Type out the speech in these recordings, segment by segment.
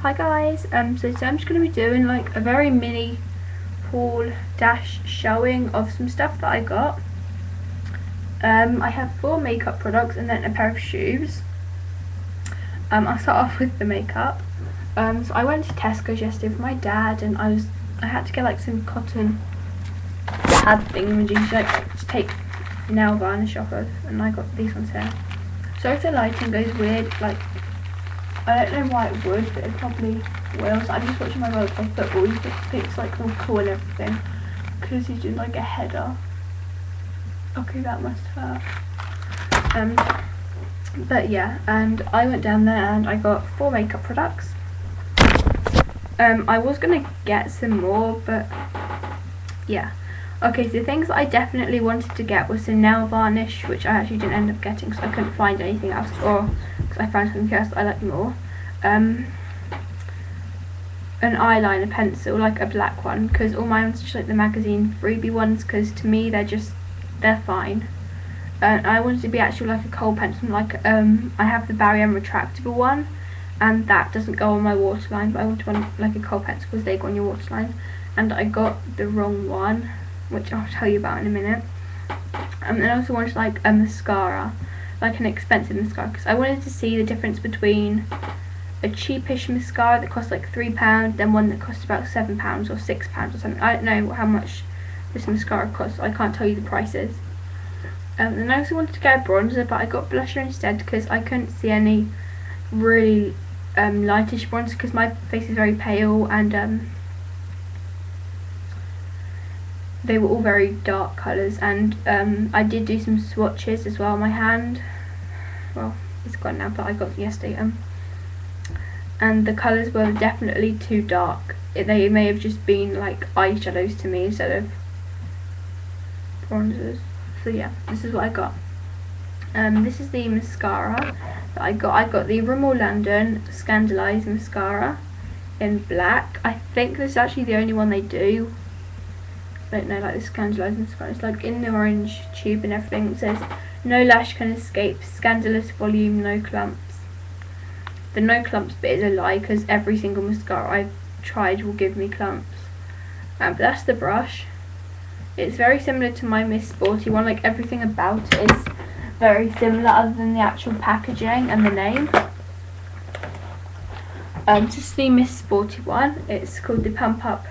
Hi guys, so today I'm just going to be doing like a very mini haul dash showing of some stuff that I got. I have 4 makeup products and then a pair of shoes. I'll start off with the makeup. So I went to Tesco's yesterday with my dad and I had to get like some cotton pad thingamajiggy like to take nail varnish off of, and I got these ones here. So if the lighting goes weird, like I don't know why it would, but it probably will. So I'm just watching my brother play football. He thinks like all cool and everything because he's doing like a header. Okay, that must hurt. But yeah, and I went down there and I got 4 makeup products. I was gonna get some more, but yeah. Okay, so the things that I definitely wanted to get was some nail varnish, which I actually didn't end up getting because I couldn't find anything else, or because I found something else that I liked more. An eyeliner pencil, like a black one, because all mine was just like the magazine freebie ones, because to me they're fine. And I wanted to be actually like a khol pencil, like I have the barium retractable one, and that doesn't go on my waterline, but I wanted one like a khol pencil because they go on your waterline, and I got the wrong one, which I'll tell you about in a minute. And I also wanted like a mascara, like an expensive mascara, because I wanted to see the difference between a cheapish mascara that costs like £3, then one that costs about £7 or £6 or something. I don't know how much this mascara costs, I can't tell you the prices. And I also wanted to get a bronzer, but I got blusher instead because I couldn't see any really lightish bronzer because my face is very pale, and they were all very dark colours, and I did do some swatches as well on my hand. Well, it's gone now, but I got them yesterday. And the colours were definitely too dark. They may have just been like eyeshadows to me instead of bronzers. So yeah, this is what I got. This is the mascara that I got. I got the Rimmel London Scandeleyes mascara in black. I think this is actually the only one they do. I don't know, like the Scandeleyes mascara. It's like in the orange tube and everything. It says, "No lash can escape, scandalous volume, no clumps." The no clumps bit is a lie because every single mascara I've tried will give me clumps. But that's the brush. It's very similar to my Miss Sporty one, like everything about it is very similar other than the actual packaging and the name. Just the Miss Sporty one, it's called the Pump Up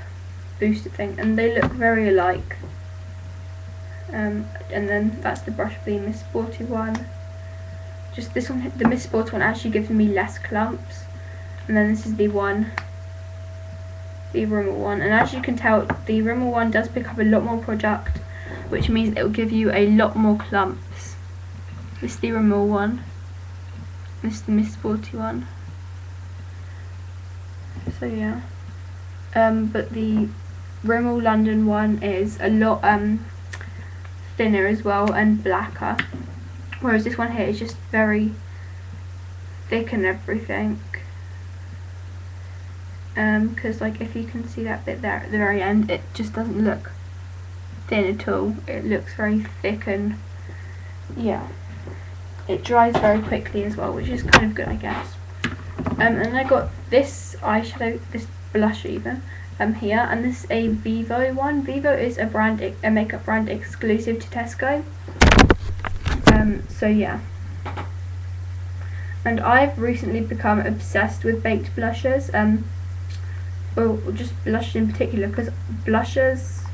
Booster thing, and they look very alike. And then that's the brush for the Miss Sporty one. Just this one, the Miss Sporty one actually gives me less clumps, and then this is the Rimmel one, and as you can tell, the Rimmel one does pick up a lot more product, which means it will give you a lot more clumps. This is the Rimmel one, this is the Miss Sporty one. So yeah, but the Rimmel London one is a lot thinner as well and blacker, whereas this one here is just very thick and everything. Because like if you can see that bit there at the very end, it just doesn't look thin at all. It looks very thick, and yeah, it dries very quickly as well, which is kind of good, I guess. And I got this eyeshadow, this blush even, here, and this is a Vivo one. Vivo is a makeup brand exclusive to Tesco. So yeah. And I've recently become obsessed with baked blushes. Well, just blushes in particular, because blushes,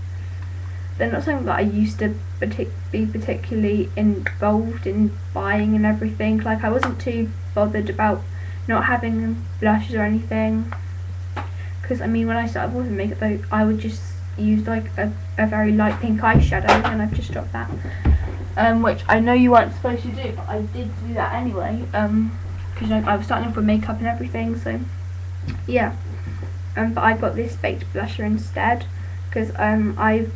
they're not something that I used to be particularly involved in buying and everything. Like, I wasn't too bothered about not having blushes or anything, because I mean, when I started with makeup though, I would just use like a very light pink eyeshadow, and I've just dropped that, which I know you weren't supposed to do, but I did do that anyway, because I was starting off with makeup and everything, so yeah. But I got this baked blusher instead, because I've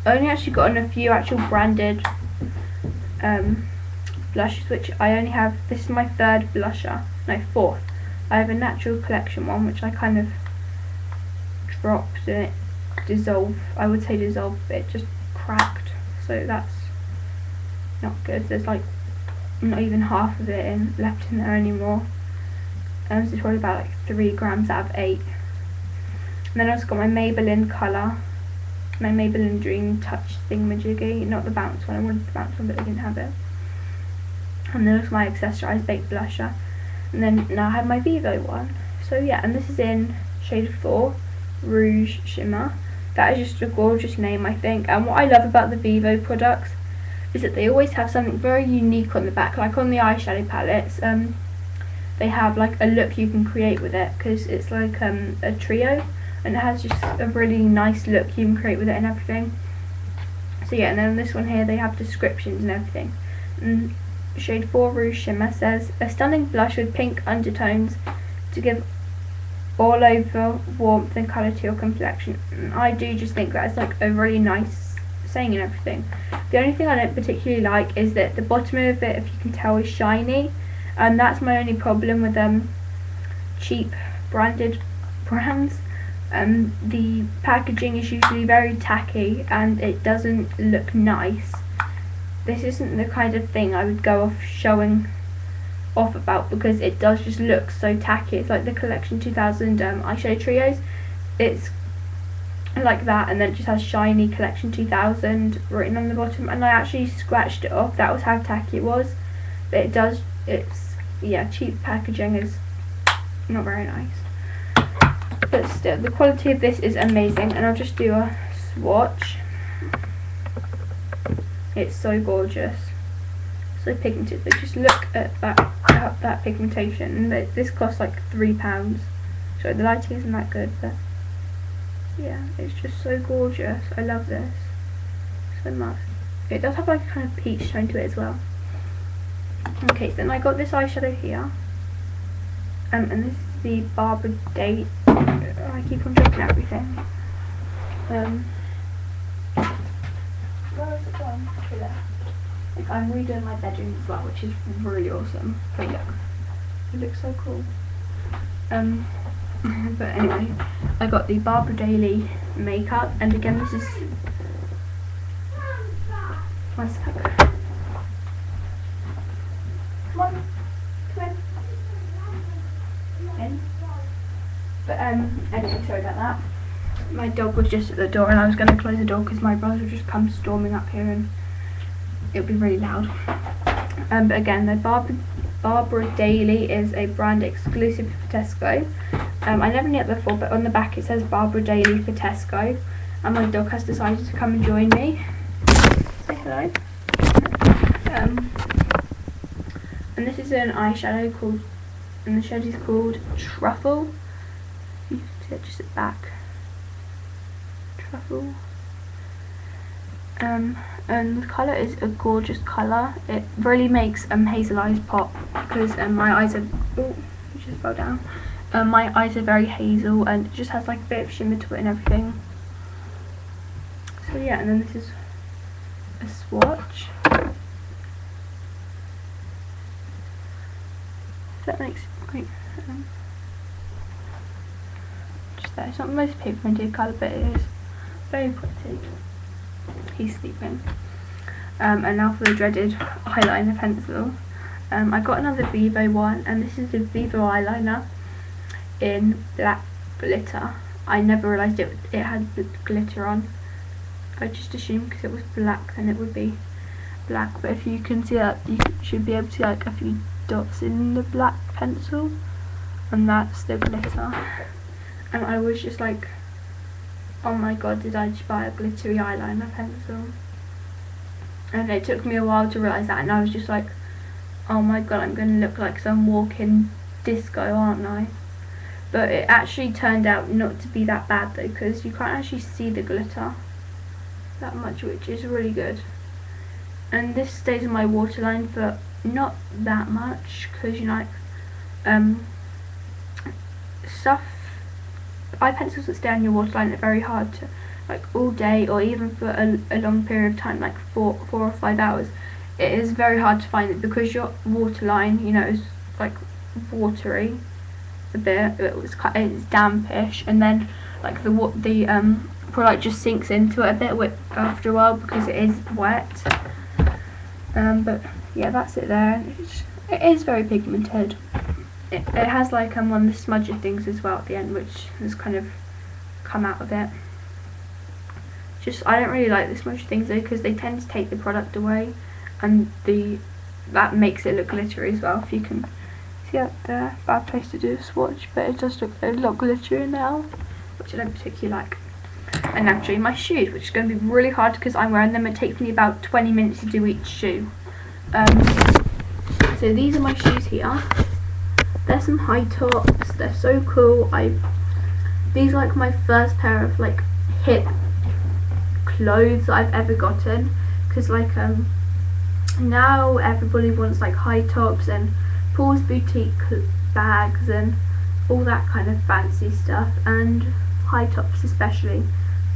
only actually gotten a few actual branded blushes, which I only have. This is my 3rd blusher, no, 4th. I have a Natural Collection one, which I kind of dropped and it dissolved. I would say dissolved, but it just cracked, so that's not good. There's like not even half of it left in there anymore. So it's probably about like 3 grams out of 8. And then I've also got my Maybelline colour, my Maybelline Dream Touch thingamajiggy, not the bounce one. I wanted the bounce one, but I didn't have it. And then also my accessorised baked blusher. And then now I have my Vivo one. So yeah, and this is in shade 4, Rouge Shimmer. That is just a gorgeous name, I think. And what I love about the Vivo products is that they always have something very unique on the back. Like on the eyeshadow palettes, they have like a look you can create with it, because it's like a trio, and it has just a really nice look you can create with it and everything. So yeah, and then this one here, they have descriptions and everything. And shade 4 Rouge Shimmer says, a stunning blush with pink undertones to give all over warmth and colour to your complexion. And I do just think that's like a really nice saying and everything. The only thing I don't particularly like is that the bottom of it, if you can tell, is shiny, and that's my only problem with cheap branded brands. The packaging is usually very tacky and it doesn't look nice. This isn't the kind of thing I would go off showing off about, because it does just look so tacky. It's like the Collection 2000 eyeshadow trios. It's like that, and then it just has shiny Collection 2000 written on the bottom, and I actually scratched it off. That was how tacky it was. But yeah, cheap packaging is not very nice. But still, the quality of this is amazing, and I'll just do a swatch. It's so gorgeous, so pigmented. But just look at that pigmentation. This costs like £3. So the lighting isn't that good, but yeah, it's just so gorgeous. I love this so much. It does have like a kind of peach tone to it as well. Okay, so then I got this eyeshadow here, and this is the Babra Daly. I keep on dropping everything. Where is it gone? Okay, there. Like, I'm redoing my bedroom as well, which is really awesome. But look, it looks so cool. But anyway, I got the Babra Daly makeup, and again, this is one sec. Come on, come in. But anyway, sorry about that. My dog was just at the door, and I was going to close the door because my brothers would just come storming up here and it would be really loud. But again, the Babra Daly is a brand exclusive for Tesco. I never knew it before, but on the back it says Babra Daly for Tesco, and my dog has decided to come and join me. Say hello. And this is an eyeshadow called, and the shade is called Truffle. You can see it just at the back. Truffle. And the colour is a gorgeous colour. It really makes hazel eyes pop, because my eyes are, oh, it just fell down. My eyes are very hazel, and it just has like a bit of shimmer to it and everything. So yeah, and then this is a swatch. That makes like just there. It's not the most pigmented colour, but it is very pretty. He's sleeping. And now for the dreaded eyeliner pencil. I got another Vivo one, and this is the Vivo eyeliner in black glitter. I never realised it had glitter on. I just assumed because it was black then it would be black, but if you can see that, you should be able to see like a few dots in the black pencil, and that's the glitter. And I was just like, oh my god, did I just buy a glittery eyeliner pencil? And it took me a while to realise that, and I was just like, oh my god, I'm going to look like some walking disco, aren't I? But it actually turned out not to be that bad though, because you can't actually see the glitter that much, which is really good. And this stays on my waterline for not that much, because you know, eye pencils that stay on your waterline are very hard to, like all day or even for a long period of time, like 4 or 5 hours. It is very hard to find it because your waterline, you know, is like watery a bit. It's dampish, and then like the product just sinks into it a bit after a while because it is wet. But yeah, that's it there. It is very pigmented. it has like one of the smudgy things as well at the end, which has kind of come out of it. Just, I don't really like the smudgy things though, because they tend to take the product away, and that makes it look glittery as well. If you can see out there, bad place to do a swatch, but it does look a lot glittery now, which I don't particularly like. And now showing my shoes, which is going to be really hard because I'm wearing them. It takes me about 20 minutes to do each shoe. So these are my shoes here. They're some high tops. They're so cool. These are like my first pair of like hip clothes that I've ever gotten, because like now everybody wants like high tops and Paul's boutique bags and all that kind of fancy stuff, and high tops especially.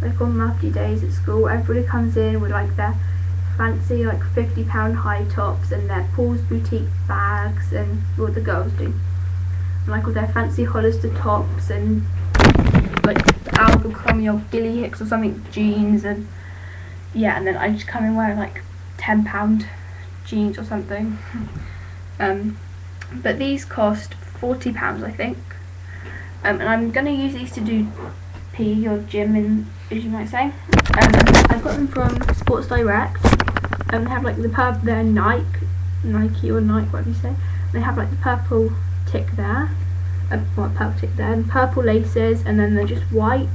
Like on mufti days at school, everybody comes in with like their fancy like £50 high tops and their Paul's boutique bags, and what the girls do, and like all their fancy Hollister tops and like the Abercrombie or Gilly Hicks or something jeans, and yeah, and then I just come in wearing like £10 jeans or something. But these cost £40 I think, and I'm going to use these to do PE or gym, in, as you might say. I got them from Sports Direct, and they have like they're Nike or Nike, whatever you say. They have like the purple tick there, and purple laces, and then they're just white.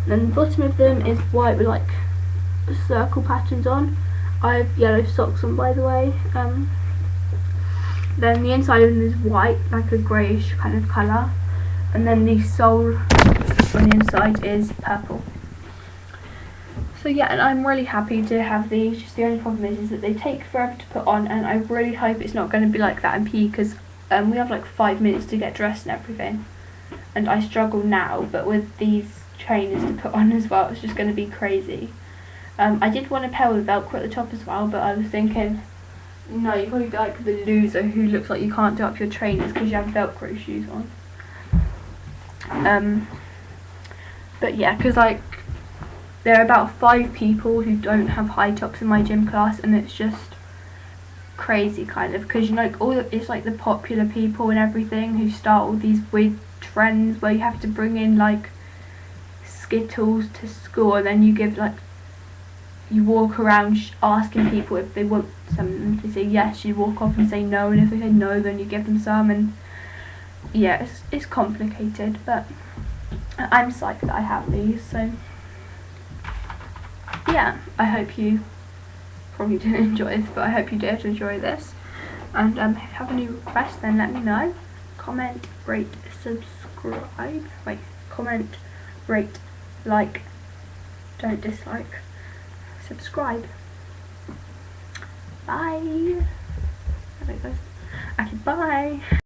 And then the bottom of them is white with like circle patterns on. I have yellow socks on, by the way. Then the inside of them is white, like a greyish kind of colour, and then the sole on the inside is purple. So yeah, and I'm really happy to have these. Just the only problem is that they take forever to put on, and I really hope it's not going to be like that in PE, because we have like 5 minutes to get dressed and everything, and I struggle now, but with these trainers to put on as well, it's just going to be crazy. I did want a pair with Velcro at the top as well, but I was thinking, no, you've got to be like the loser who looks like you can't do up your trainers because you have Velcro shoes on. But yeah, because like there are about 5 people who don't have high tops in my gym class, and it's just crazy kind of, because you know, like it's like the popular people and everything who start all these weird trends where you have to bring in like Skittles to school, and then you walk around asking people if they want some, and if they say yes you walk off and say no, and if they say no then you give them some, and yeah, it's complicated, but I'm psyched that I have these. So yeah, I hope you probably didn't enjoy this, but I hope you did enjoy this, and if you have any requests then let me know. Comment, rate, subscribe, comment, rate, like, don't dislike, subscribe. Bye. Okay, bye.